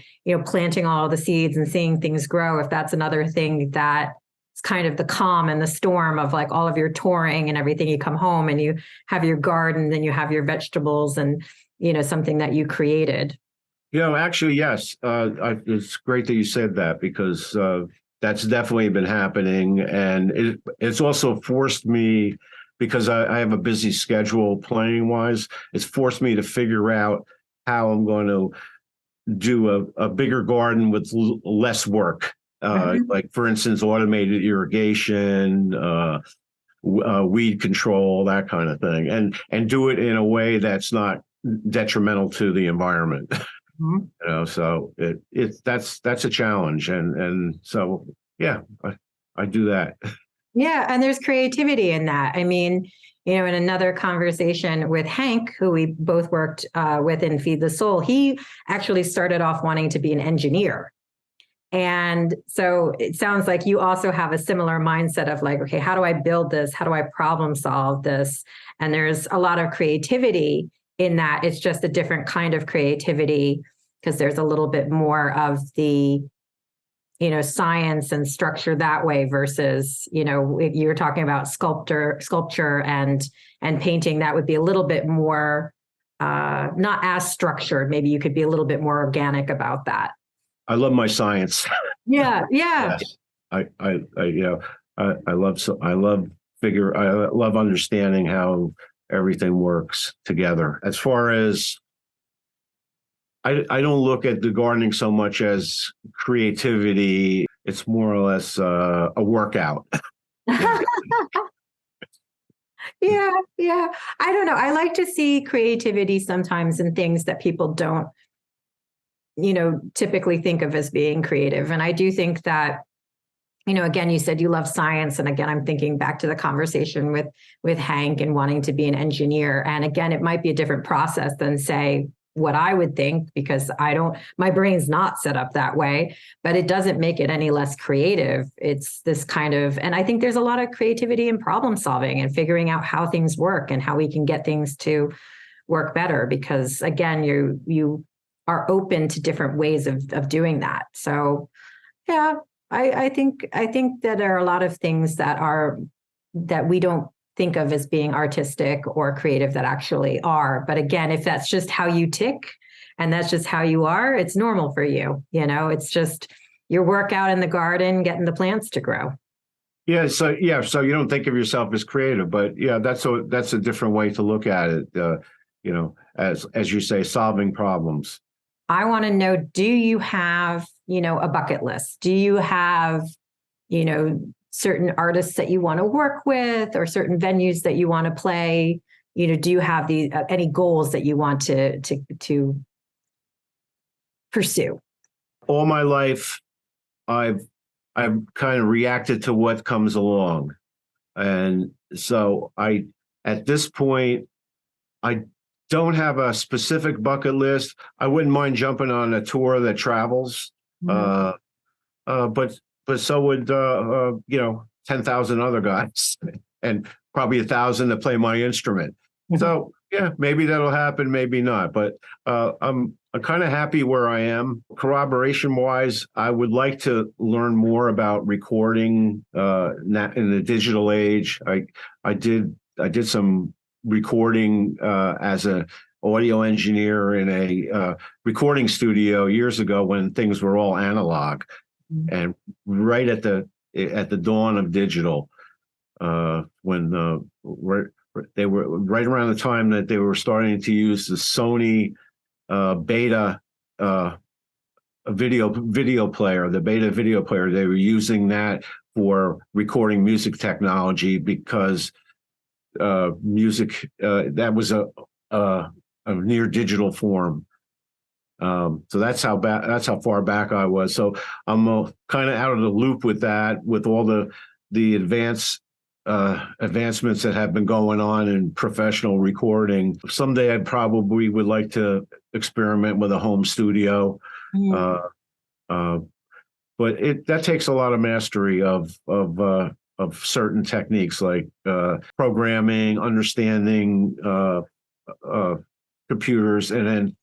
planting all the seeds and seeing things grow, if that's another thing that it's kind of the calm and the storm of like all of your touring and everything. You come home and you have your garden, and you have your vegetables and, something that you created. Actually, yes. It's great that you said that, because that's definitely been happening. And it's also forced me, because I have a busy schedule playing wise, it's forced me to figure out how I'm going to do a bigger garden with less work. Like, for instance, automated irrigation, weed control, that kind of thing, and do it in a way that's not detrimental to the environment. So that's a challenge, and so I do that. Yeah, and there's creativity in that. I mean, in another conversation with Hank, who we both worked with in Feed the Soul, he actually started off wanting to be an engineer. And so it sounds like you also have a similar mindset of like, okay, how do I build this? How do I problem solve this? And there's a lot of creativity in that. It's just a different kind of creativity, because there's a little bit more of the, science and structure that way versus, if you were talking about sculpture and painting, that would be a little bit more, not as structured. Maybe you could be a little bit more organic about that. I love my science. Yeah. Yes. I love understanding how everything works together. As far as I don't look at the gardening so much as creativity. It's more or less a workout. Yeah. I don't know. I like to see creativity sometimes in things that people don't, typically think of as being creative. And I do think that, again, you said you love science. And again, I'm thinking back to the conversation with Hank and wanting to be an engineer. And again, it might be a different process than, say, what I would think, because my brain's not set up that way, but it doesn't make it any less creative. It's this kind of, and I think there's a lot of creativity in problem solving and figuring out how things work and how we can get things to work better, because again, you are open to different ways of doing that. So yeah, I think that there are a lot of things that we don't think of as being artistic or creative that actually are. But again, if that's just how you tick and that's just how you are, it's normal for you. It's just your work out in the garden, getting the plants to grow. Yeah. So you don't think of yourself as creative, but yeah, that's a different way to look at it. As you say, solving problems. I want to know, do you have, a bucket list? Do you have, certain artists that you want to work with, or certain venues that you want to play? Do you have any goals that you want to pursue? All my life, I've kind of reacted to what comes along, and so at this point, I don't have a specific bucket list. I wouldn't mind jumping on a tour that travels, but so would 10,000 other guys, and probably 1,000 to play my instrument. So yeah, maybe that'll happen, maybe not. But I'm kind of happy where I am. Corroboration wise, I would like to learn more about recording in the digital age. I did some recording as a audio engineer in a recording studio years ago when things were all analog, and right at the dawn of digital, when they were right around the time that they were starting to use the Sony Beta video player, the Beta video player. They were using that for recording music technology because music that was a near digital form. So that's how far back I was. So I'm kind of out of the loop with that, with all the advancements that have been going on in professional recording. Someday I probably would like to experiment with a home studio. But that takes a lot of mastery of certain techniques like programming, understanding computers, and then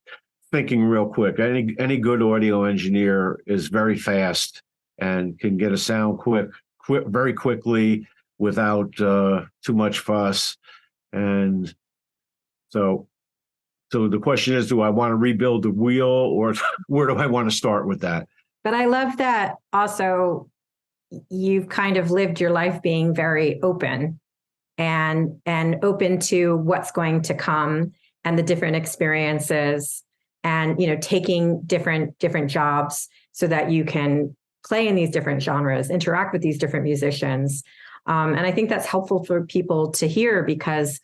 thinking real quick. Any good audio engineer is very fast and can get a sound very quickly without too much fuss. And so the question is, do I want to rebuild the wheel, or where do I want to start with that? But I love that also you've kind of lived your life being very open and open to what's going to come and the different experiences, and taking different jobs so that you can play in these different genres, interact with these different musicians. And I think that's helpful for people to hear, because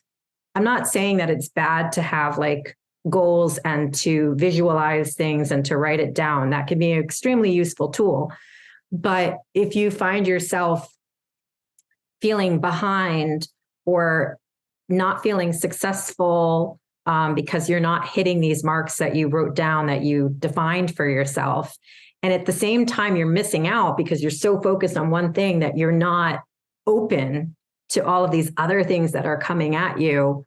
I'm not saying that it's bad to have like goals and to visualize things and to write it down. That can be an extremely useful tool. But if you find yourself feeling behind or not feeling successful because you're not hitting these marks that you wrote down, that you defined for yourself, and at the same time you're missing out because you're so focused on one thing that you're not open to all of these other things that are coming at you,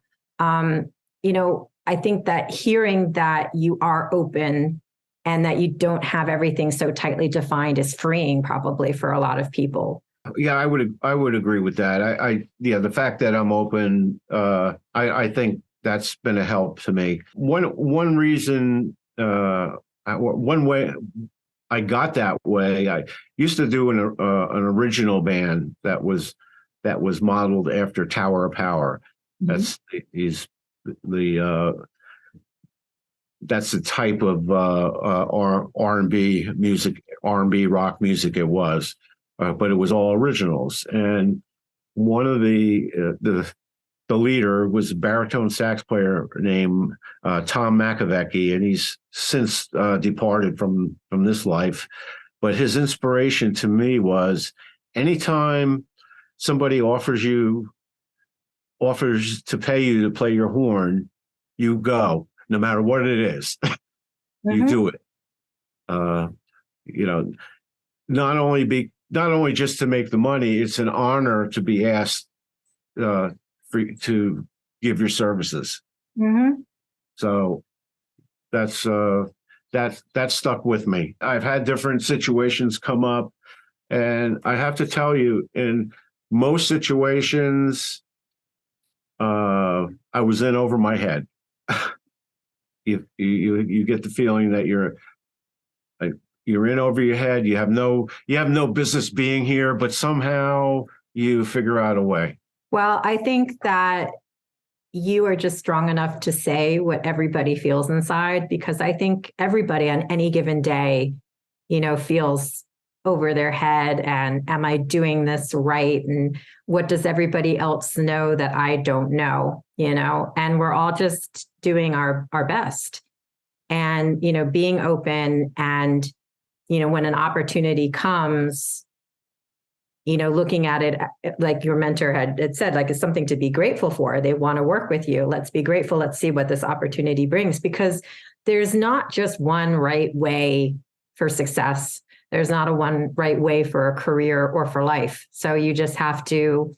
I think that hearing that you are open and that you don't have everything so tightly defined is freeing, probably, for a lot of people. Yeah, I would agree with that. The fact that I'm open, I think that's been a help to me. One reason, one way I got that way, I used to do an original band that was modeled after Tower of Power. That's the type of R&B music, R&B rock music it was, but it was all originals. And one of the leader was a baritone sax player named Tom McAvecchi, and he's since departed from this life. But his inspiration to me was, anytime somebody offers to pay you to play your horn, you go, no matter what it is. You do it. Not only just to make the money, it's an honor to be asked to give your services. So that stuck with me. I've had different situations come up, and I have to tell you, in most situations, I was in over my head. You get the feeling that you're in over your head. You have no business being here, but somehow you figure out a way. Well, I think that you are just strong enough to say what everybody feels inside, because I think everybody on any given day, feels over their head, and am I doing this right? And what does everybody else know that I don't know? And we're all just doing our best, and, being open, and, when an opportunity comes, looking at it like your mentor had said, like it's something to be grateful for. They want to work with you. Let's be grateful. Let's see what this opportunity brings, because there's not just one right way for success. There's not a one right way for a career or for life. So you just have to,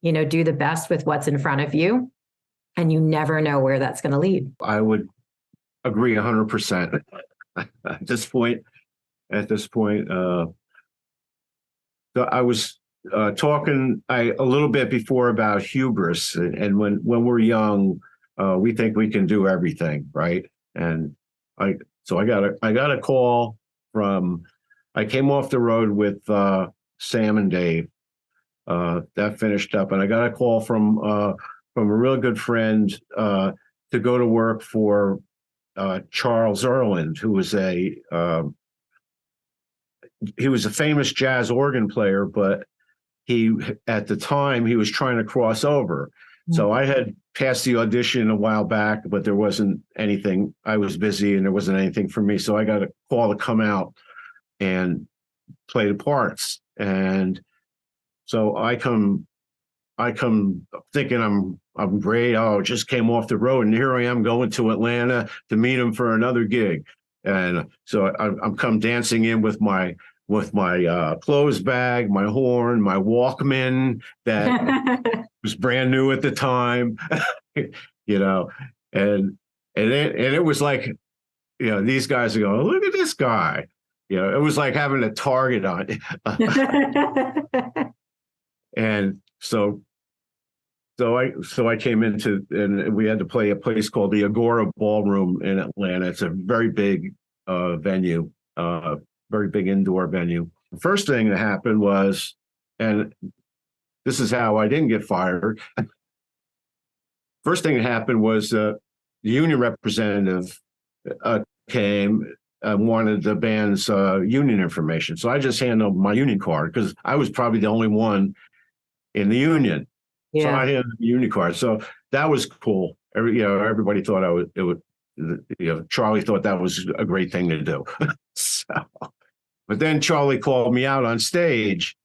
do the best with what's in front of you, and you never know where that's going to lead. I would agree 100% at this point. So I was talking a little bit before about hubris, and when we're young, we think we can do everything, right? And I got a call from, I came off the road with Sam and Dave. That finished up, and I got a call from a real good friend to go to work for Charles Erland, who was he was a famous jazz organ player, but at the time he was trying to cross over. So I had passed the audition a while back, but there wasn't anything. I was busy and there wasn't anything for me. So I got a call to come out and play the parts. And so I come thinking I'm great. Oh, just came off the road, and here I am going to Atlanta to meet him for another gig. And so I'm come dancing in with my clothes bag, my horn, my Walkman that was brand new at the time, you know, and it was like, you know, these guys are going, look at this guy, you know, it was like having a target on it. And so I came into, and we had to play a place called the Agora Ballroom in Atlanta. It's a very big venue, very big indoor venue. The first thing that happened was, and this is how I didn't get fired. First thing that happened was the union representative came and wanted the band's union information. So I just handed them my union card because I was probably the only one in the union. Yeah. So I handed the union card. So that was cool. Everybody thought Charlie thought that was a great thing to do. But then Charlie called me out on stage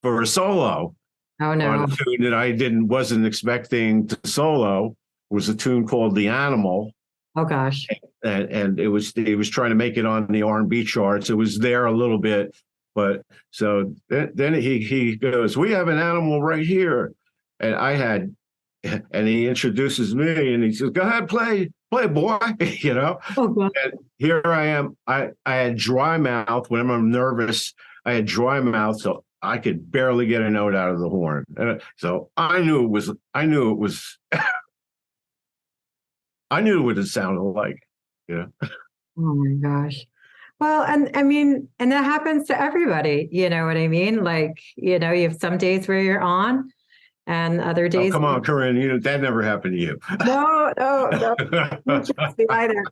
for a solo. Oh no! On a tune that I wasn't expecting to solo. It was a tune called "The Animal." Oh gosh! And he was trying to make it on the R&B charts. It was there a little bit, but so then he goes, "We have an animal right here," and he introduces me and he says, "Go ahead, play, boy," you know. Oh, and here I am. I had dry mouth whenever I'm nervous. I had dry mouth, so I could barely get a note out of the horn. And so I knew it was I knew what it sounded like. Yeah. Oh my gosh. Well, and I mean, and that happens to everybody, you know what I mean? Like, you know, you have some days where you're on and other days. Oh, come on, Corinne, that never happened to you. No. Either.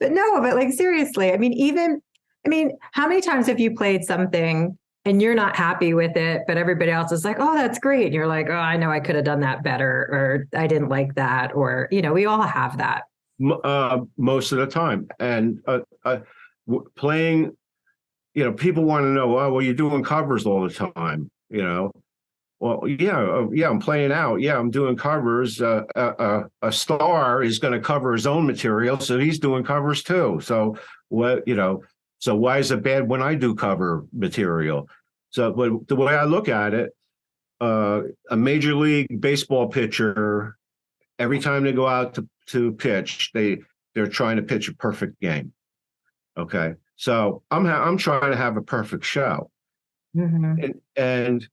But no, but like seriously, I mean, how many times have you played something and you're not happy with it, but everybody else is like, oh, that's great. And you're like, oh, I know I could have done that better, or I didn't like that, or, you know, we all have that. Most of the time. And playing, you know, people want to know, oh, well, you're doing covers all the time, you know. Well, yeah, I'm playing out. Yeah, I'm doing covers. A star is going to cover his own material, so he's doing covers too. So what, you know, so why is it bad when I do cover material? So, but the way I look at it, a major league baseball pitcher, every time they go out to pitch, they're trying to pitch a perfect game. Okay, so I'm trying to have a perfect show, and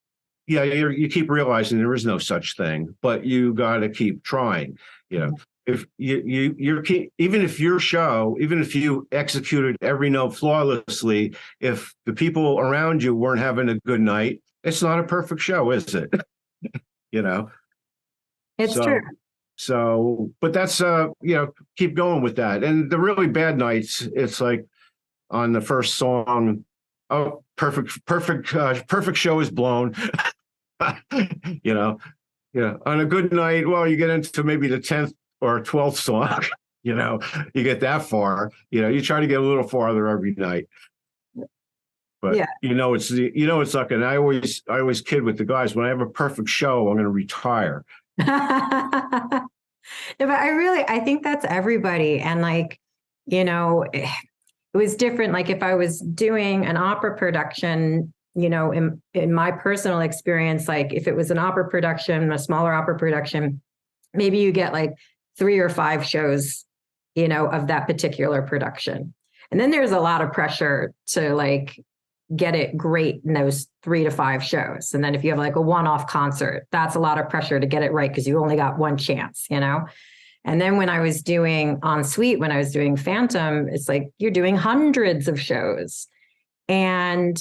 yeah, you keep realizing there is no such thing, but you got to keep trying. You know, if even if you executed every note flawlessly, if the people around you weren't having a good night, it's not a perfect show, is it? You know, it's true. So, but that's keep going with that. And the really bad nights, it's like on the first song, oh, perfect show is blown. You know, on a good night, well, you get into maybe the 10th or 12th song, you know, you get that far, you know, you try to get a little farther every night. But yeah, it's like, and I always kid with the guys, when I have a perfect show, I'm going to retire. But I think that's everybody. And like, you know, it was different. Like if I was doing an opera production, you know, in my personal experience, like if it was an opera production, a smaller opera production, maybe you get like 3 or 5 shows, you know, of that particular production. And then there's a lot of pressure to like get it great in those 3 to 5 shows. And then if you have like a one-off concert, that's a lot of pressure to get it right because you only got one chance, you know? And then when I was doing Ensuite, when I was doing Phantom, it's like you're doing hundreds of shows. And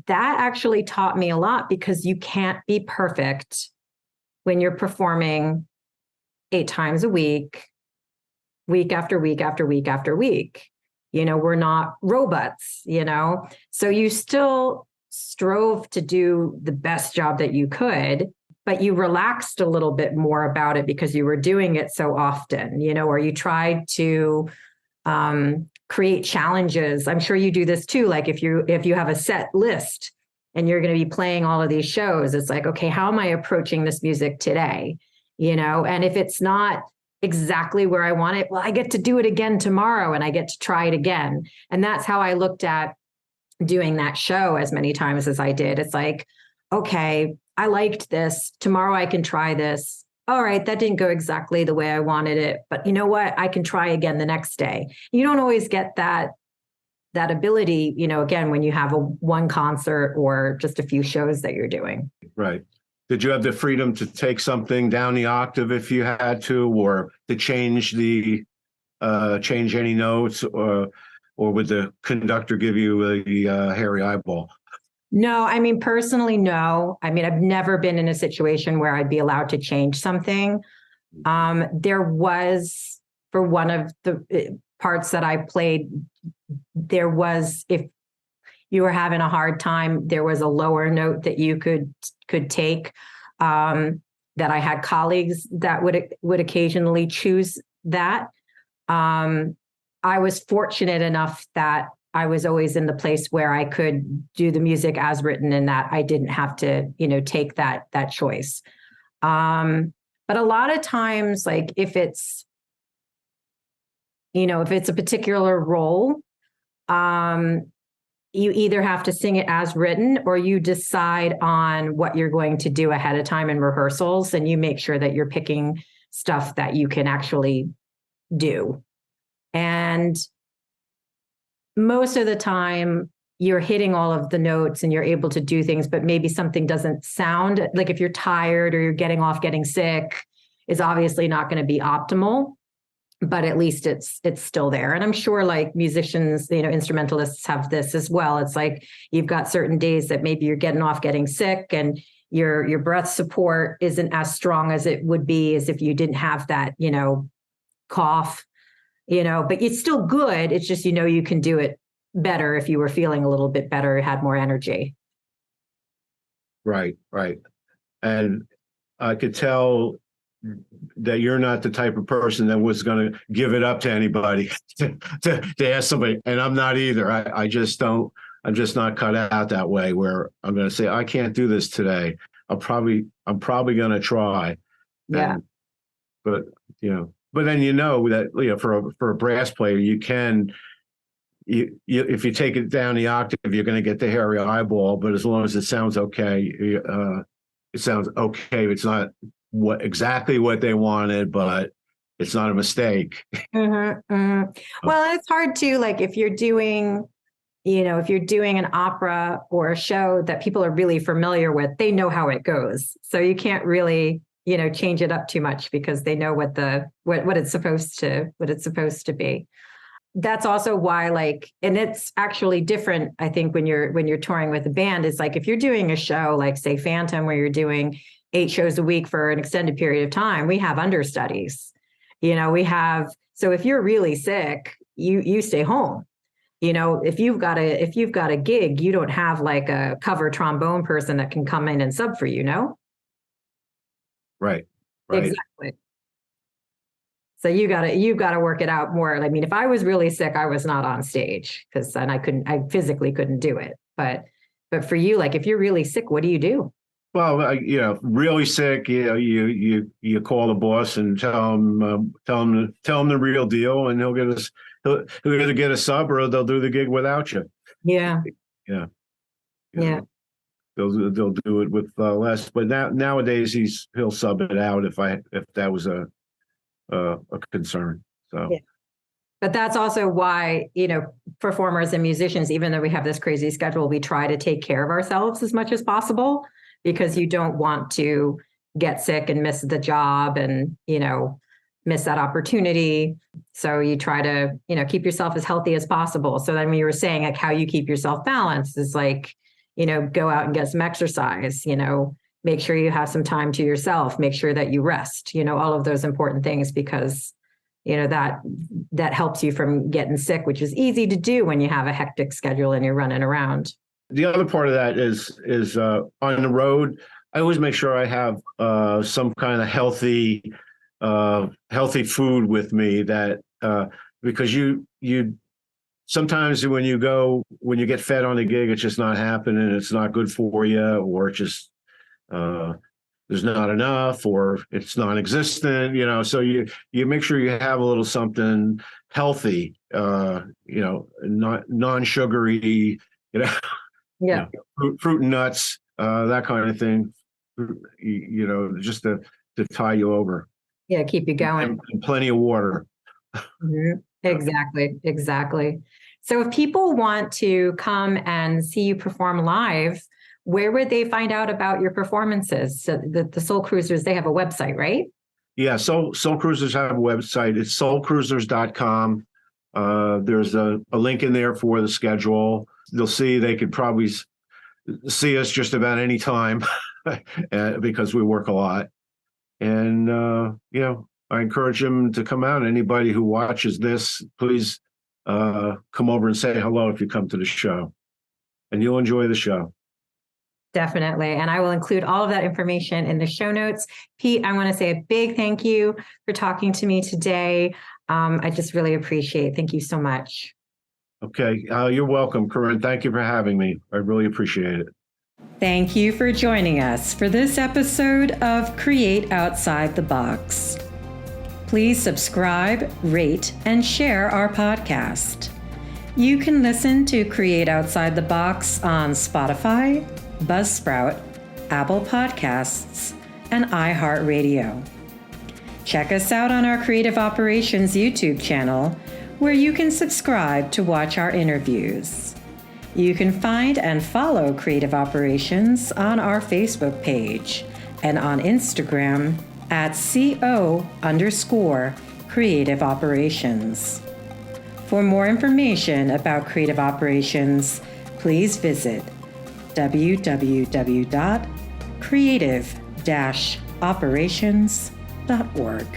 that actually taught me a lot because you can't be perfect when you're performing 8 times a week after week after week after week. You know, we're not robots, you know? So you still strove to do the best job that you could, but you relaxed a little bit more about it because you were doing it so often, you know, or you tried to create challenges. I'm sure you do this too. Like if you have a set list and you're going to be playing all of these shows, it's like, okay, how am I approaching this music today? You know, and if it's not exactly where I want it, well, I get to do it again tomorrow and I get to try it again. And that's how I looked at doing that show as many times as I did. It's like, okay, I liked this. Tomorrow I can try this. All right, that didn't go exactly the way I wanted it, but you know what? I can try again the next day. You don't always get that ability, you know, again, when you have one concert or just a few shows that you're doing. Right. Did you have the freedom to take something down the octave if you had to, or to change any notes, or would the conductor give you a hairy eyeball? No, I mean, personally, no. I mean, I've never been in a situation where I'd be allowed to change something. There was, for one of the parts that I played, there was, if you were having a hard time, there was a lower note that you could take, that I had colleagues that would occasionally choose that. I was fortunate enough that I was always in the place where I could do the music as written and that I didn't have to, you know, take that choice. But a lot of times, like if it's a particular role, you either have to sing it as written or you decide on what you're going to do ahead of time in rehearsals, and you make sure that you're picking stuff that you can actually do. And most of the time you're hitting all of the notes and you're able to do things, but maybe something doesn't sound like, if you're tired or you're getting sick, is obviously not going to be optimal, but at least it's still there. And I'm sure like musicians, you know, instrumentalists have this as well. It's like you've got certain days that maybe you're getting sick and your breath support isn't as strong as it would be as if you didn't have that, you know, cough, you know, but it's still good. It's just, you know, you can do it better if you were feeling a little bit better, had more energy. Right. And I could tell that you're not the type of person that was going to give it up to anybody to ask somebody. And I'm not either. I'm just not cut out that way where I'm going to say, I can't do this today. I'm probably going to try. Yeah. But then, you know, that, you know, for a brass player, you can, if you take it down the octave, you're going to get the hairy eyeball, but as long as it sounds okay, it sounds okay. It's not exactly what they wanted, but it's not a mistake. Mm-hmm, mm-hmm. Well, it's hard to, like, if you're doing an opera or a show that people are really familiar with, they know how it goes. So you can't really, you know, change it up too much because they know what it's supposed to be. That's also why, like, and it's actually different, I think, when you're touring with a band, is like if you're doing a show like, say, Phantom, where you're doing 8 shows a week for an extended period of time, we have understudies. You know, so if you're really sick, you stay home. You know, if you've got a gig, you don't have like a cover trombone person that can come in and sub for you, no? Right. Exactly. So you've got to work it out more. I mean, if I was really sick, I was not on stage I physically couldn't do it. But for you, like, if you're really sick, what do you do? Well, you know, really sick, you know, you call the boss and tell him the real deal, and he'll either get a sub or they'll do the gig without you. Yeah. Yeah. Yeah. They'll do it with less, but nowadays he'll sub it out if that was a concern. So, But that's also why, performers and musicians, even though we have this crazy schedule, we try to take care of ourselves as much as possible, because you don't want to get sick and miss the job and, miss that opportunity. So you try to, keep yourself as healthy as possible. So then when you were saying like how you keep yourself balanced is like, go out and get some exercise, make sure you have some time to yourself, make sure that you rest, all of those important things, because that helps you from getting sick, which is easy to do when you have a hectic schedule and you're running around. The other part of that is on the road, I always make sure I have some kind of healthy food with me, that because you sometimes when you get fed on a gig, it's just not happening. It's not good for you, or it's just there's not enough, or it's non-existent, so you make sure you have a little something healthy, not non-sugary, Yeah. Fruit and nuts, that kind of thing, just to tie you over. Yeah, keep you going. And plenty of water. Mm-hmm. Exactly. So if people want to come and see you perform live, where would they find out about your performances? So the Soul Cruisers, they have a website, right? Yeah, Soul Cruisers have a website. It's soulcruisers.com. There's a link in there for the schedule. They'll see, they could probably see us just about any time because we work a lot. And, I encourage them to come out. Anybody who watches this, please come over and say hello if you come to the show. And you'll enjoy the show. Definitely. And I will include all of that information in the show notes. Pete, I want to say a big thank you for talking to me today. I just really appreciate it. Thank you so much. Okay. You're welcome, Corinne. Thank you for having me. I really appreciate it. Thank you for joining us for this episode of Create Outside the Box. Please subscribe, rate, and share our podcast. You can listen to Create Outside the Box on Spotify, Buzzsprout, Apple Podcasts, and iHeartRadio. Check us out on our Creative Operations YouTube channel, where you can subscribe to watch our interviews. You can find and follow Creative Operations on our Facebook page and on Instagram at @CO_Creative Operations. For more information about Creative Operations, please visit www.creative-operations.org.